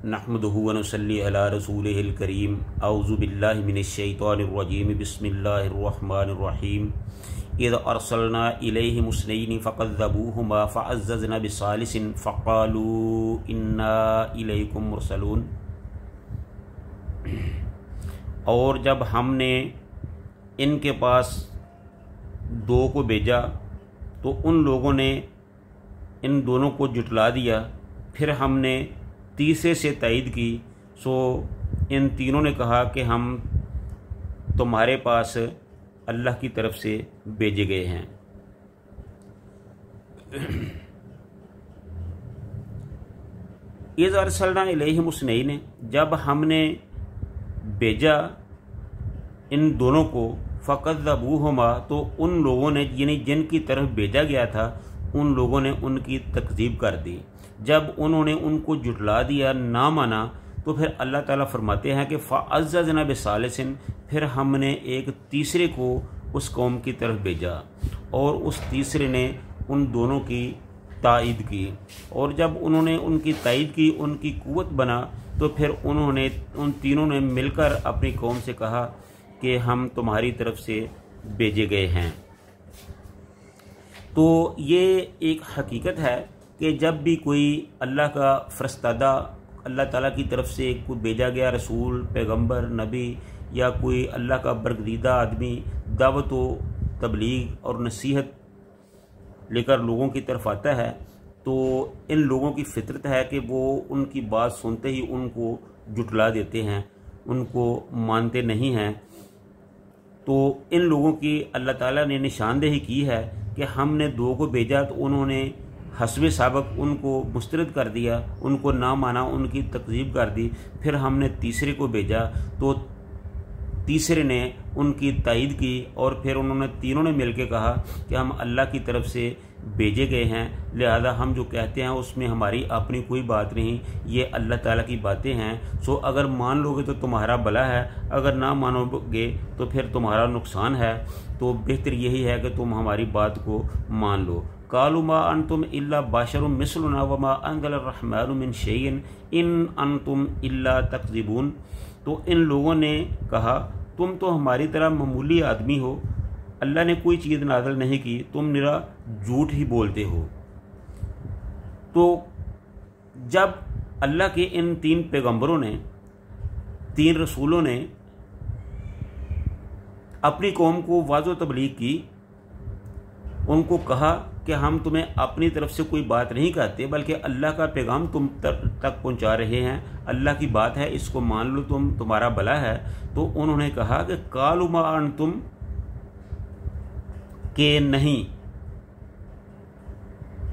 नहमदुहु व नुसल्ली अला रसूलिहिल करीम। औज़ु बिल्लाहि मिनश शैतानिर रजीम। बिस्मिल्लाहिर रहमानिर रहीम। इज़ अरसलना इलैहिम मुस्नैनि फ़कज़्ज़बूहुमा फ़अज़्ज़ज़ना बिसालिसिन फ़क़ालू इन्ना इलैकुम मुरसलून। और जब हमने इनके पास दो को भेजा तो उन लोगों ने इन दोनों को जुटला दिया। फिर हमने तीसरे से तायद की, सो इन तीनों ने कहा कि हम तुम्हारे पास अल्लाह की तरफ से भेजे गए हैं। इज़ अरसलना इलैहिम मुस्नैनि, जब हमने भेजा इन दोनों को, फ़कज़्ज़बूहुमा, तो उन लोगों ने यानी जिनकी तरफ भेजा गया था उन लोगों ने उनकी तकज़ीब कर दी। जब उन्होंने उनको जुटला दिया, ना माना, तो फिर अल्लाह ताला फरमाते हैं कि फ़अज़्ज़ज़ना बिसालिसिन, फिर हमने एक तीसरे को उस कौम की तरफ भेजा और उस तीसरे ने उन दोनों की तायद की। और जब उन्होंने उनकी तायद की, उनकी क़ुव्वत बना, तो फिर उन्होंने उन तीनों ने मिलकर अपनी कौम से कहा कि हम तुम्हारी तरफ से भेजे गए हैं। तो ये एक हकीकत है कि जब भी कोई अल्लाह का फ़रिश्तादा, अल्लाह ताला की तरफ से कोई भेजा गया रसूल, पैगंबर, नबी या कोई अल्लाह का बरगदीदा आदमी दावत व तबलीग और नसीहत लेकर लोगों की तरफ आता है, तो इन लोगों की फितरत है कि वो उनकी बात सुनते ही उनको जुटला देते हैं, उनको मानते नहीं हैं। तो इन लोगों की अल्लाह ताला ने निशानदेही की है कि हमने दो को भेजा तो उन्होंने हस्बे साबक उनको मुस्तरद कर दिया, उनको ना माना, उनकी तकज़ीब कर दी। फिर हमने तीसरे को भेजा तो तीसरे ने उनकी तायद की और फिर उन्होंने तीनों ने मिलकर कहा कि हम अल्लाह की तरफ से भेजे गए हैं, लिहाजा हम जो कहते हैं उसमें हमारी अपनी कोई बात नहीं, ये अल्लाह ताला की बातें हैं। सो अगर मान लोगे तो तुम्हारा भला है, अगर ना मानोगे तो फिर तुम्हारा नुकसान है। तो बेहतर यही है कि तुम हमारी बात को मान लो। कालू मा अंतुम इल्ला बाशरुम मिसलुना व मा अंज़ल अर्रहमानु मिन शैइन इन अंतुम इल्ला तकज़िबून। तो इन लोगों ने कहा, तुम तो हमारी तरह मामूली आदमी हो, अल्लाह ने कोई चीज़ नाज़िल नहीं की, तुम निरा झूठ ही बोलते हो। तो जब अल्लाह के इन तीन पैगंबरों ने, तीन रसूलों ने अपनी कौम को वाज़ो तबलीग की, उनको कहा कि हम तुम्हें अपनी तरफ से कोई बात नहीं कहते बल्कि अल्लाह का पैगाम तुम तक पहुंचा रहे हैं, अल्लाह की बात है, इसको मान लो, तुम्हारा भला है। तो उन्होंने कहा कि कालू मा अंतुम, के नहीं,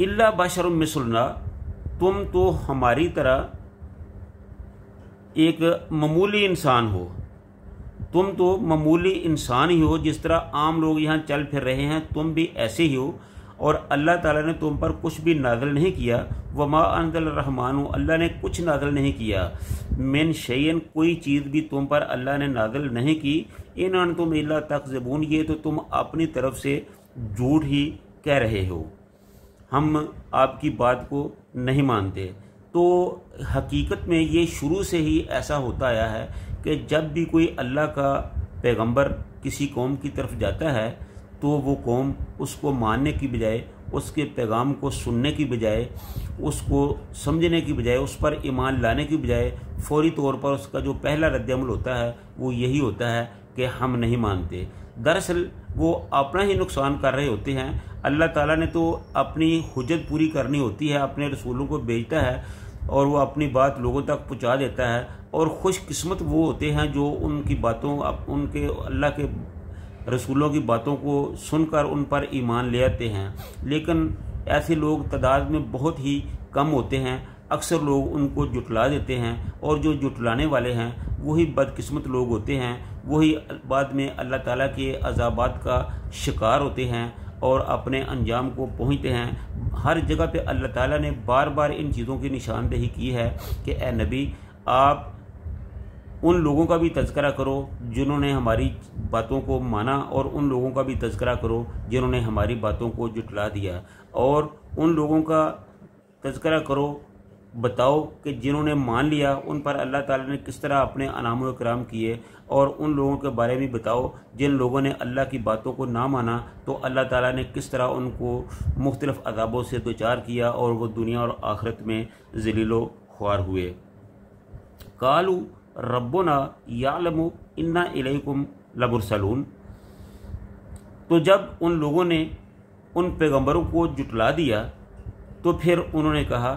इल्ला बशरुम मिसलुना, तुम तो हमारी तरह एक मामूली इंसान हो, तुम तो मामूली इंसान ही हो, जिस तरह आम लोग यहाँ चल फिर रहे हैं तुम भी ऐसे ही हो, और अल्लाह ताला ने तुम पर कुछ भी नाज़िल नहीं किया। वमा अंज़ल रहमानु, अल्लाह ने कुछ नाज़िल नहीं किया। मिन शैइन, कोई चीज़ भी तुम पर अल्लाह ने नाज़िल नहीं की। इन अंतुम इल्ला तकज़िबून, ये तो तुम अपनी तरफ से झूठ ही कह रहे हो, हम आपकी बात को नहीं मानते। तो हकीकत में ये शुरू से ही ऐसा होता आया है कि जब भी कोई अल्लाह का पैगंबर किसी कौम की तरफ जाता है तो वो कौम उसको मानने की बजाय, उसके पैगाम को सुनने की बजाय, उसको समझने की बजाय, उस पर ईमान लाने की बजाय फौरी तौर पर उसका जो पहला रद्द-ए-अमल होता है वो यही होता है कि हम नहीं मानते। दरअसल वो अपना ही नुकसान कर रहे होते हैं। अल्लाह ताला ने तो अपनी हुज्जत पूरी करनी होती है, अपने रसूलों को भेजता है और वो अपनी बात लोगों तक पहुंचा देता है, और खुशकिस्मत वो होते हैं जो उनकी बातों, उनके अल्लाह के रसूलों की बातों को सुनकर उन पर ईमान ले आते हैं। लेकिन ऐसे लोग तादाद में बहुत ही कम होते हैं, अक्सर लोग उनको जुटला देते हैं, और जो जुटलाने वाले हैं वही बदकिस्मत लोग होते हैं, वही बाद में अल्लाह ताला के अज़ाबात का शिकार होते हैं और अपने अंजाम को पहुँचते हैं। हर जगह पे अल्लाह ताला ने बार बार इन चीज़ों की निशानदेही की है कि ए नबी, आप उन लोगों का भी तज़किरा करो जिन्होंने हमारी बातों को माना, और उन लोगों का भी तज़किरा करो जिन्होंने हमारी बातों को जुटला दिया, और उन लोगों का तज़किरा करो بتاؤ کہ جنہوں نے مان لیا ان پر اللہ تعالیٰ نے کس طرح اپنے انعام و اکرام کیے، اور ان لوگوں کے بارے میں بتاؤ جن لوگوں نے اللہ کی باتوں کو نہ مانا تو اللہ تعالیٰ نے کس طرح ان کو مختلف عذابوں سے دوچار کیا اور وہ دنیا اور آخرت میں ذلیل و خوار ہوئے۔ قالوا ربنا یعلم انا الیکم لمرسلون، تو جب ان لوگوں نے ان پیغمبروں کو جھٹلا دیا تو پھر انہوں نے کہا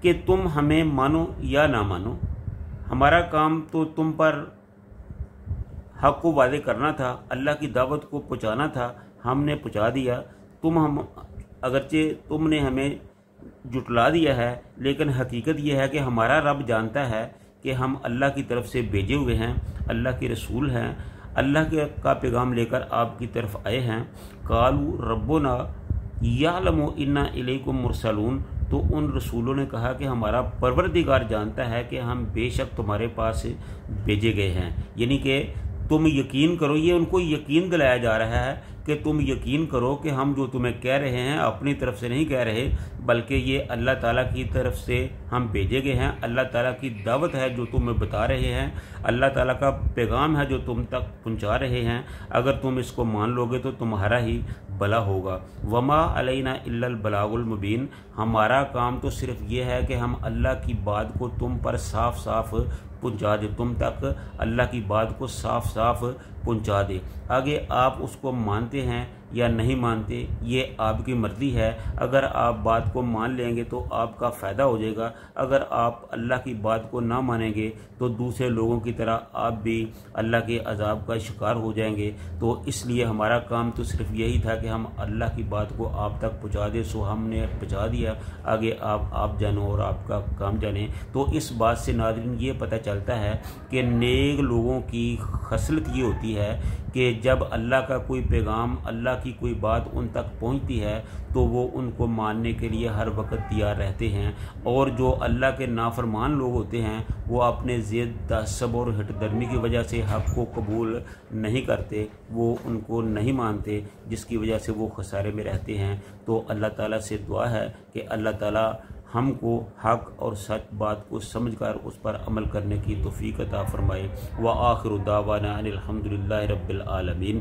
کہ تم ہمیں مانو یا نہ مانو، ہمارا کام تو تم پر حق کو واضح کرنا تھا، اللہ کی دعوت کو پہنچانا تھا، ہم نے پہنچا دیا۔ اگرچہ تم نے ہمیں جھٹلا دیا ہے، لیکن حقیقت یہ ہے کہ ہمارا رب جانتا ہے کہ ہم اللہ کی طرف سے بھیجے ہوئے ہیں، اللہ کے رسول ہیں، اللہ کا پیغام لے کر آپ کی طرف آئے ہیں۔ قالوا ربنا یعلم انا الیکم مرسلون، تو ان رسولوں نے کہا کہ ہمارا پروردگار جانتا ہے کہ ہم بے شک تمہارے پاس بھیجے گئے ہیں، یعنی کہ تم یقین کرو۔ یہ ان کو یقین دلایا جا رہا ہے کہ تم یقین کرو کہ ہم جو تمہیں کہہ رہے ہیں اپنی طرف سے نہیں کہہ رہے، بلکہ یہ اللہ تعالیٰ کی طرف سے ہم بھیجے گئے ہیں، اللہ تعالیٰ کی دعوت ہے جو تمہیں بتا رہے ہیں، اللہ تعالیٰ کا پیغام ہے جو تم تک پہنچا رہے ہیں، اگر تم اس کو مان لو گے تو تمہارا ہی بھلا ہوگا۔ وما علینا الا البلاغ المبین، ہمارا کام تو صرف یہ ہے کہ ہم اللہ کی بات کو تم پر صاف صاف پہنچا دے، تم تک اللہ کی بات کو صاف صاف پہنچا دے۔ آگے آپ اس کو مانتے ہیں یا نہیں مانتے یہ آپ کی مرضی ہے، اگر آپ بات کو مان لیں گے تو آپ کا فائدہ ہو جائے گا، اگر آپ اللہ کی بات کو نہ مانیں گے تو دوسرے لوگوں کی طرح آپ بھی اللہ کے عذاب کا شکار ہو جائیں گے۔ تو اس لیے ہمارا کام تو صرف یہی تھا کہ ہم اللہ کی بات کو آپ تک پہنچا دیں، سو ہم نے پہنچا دیا، آگے آپ جانو اور آپ کا کام جانیں۔ تو اس بات سے ناظرین یہ پتہ چلتا ہے کہ نیک لوگوں کی خصلت یہ ہوتی ہے کہ جب اللہ کا کوئی پیغام، اللہ کی کوئی بات ان تک پہنچتی ہے تو وہ ان کو ماننے کے لیے ہر وقت تیار رہتے ہیں، اور جو اللہ کے نافرمان لوگ ہوتے ہیں وہ اپنے ضد، تعصب اور ہٹ درمی کی وجہ سے حق کو قبول نہیں کرتے، وہ ان کو نہیں مانتے، جس کی وجہ سے وہ خسارے میں رہتے ہیں۔ تو اللہ تعالیٰ سے دعا ہے کہ اللہ تعالیٰ ہم کو حق اور سچ بات کو سمجھ کر اس پر عمل کرنے کی توفیق عطا فرمائے۔ وآخر دعوانا ان الحمد للہ رب العالمین۔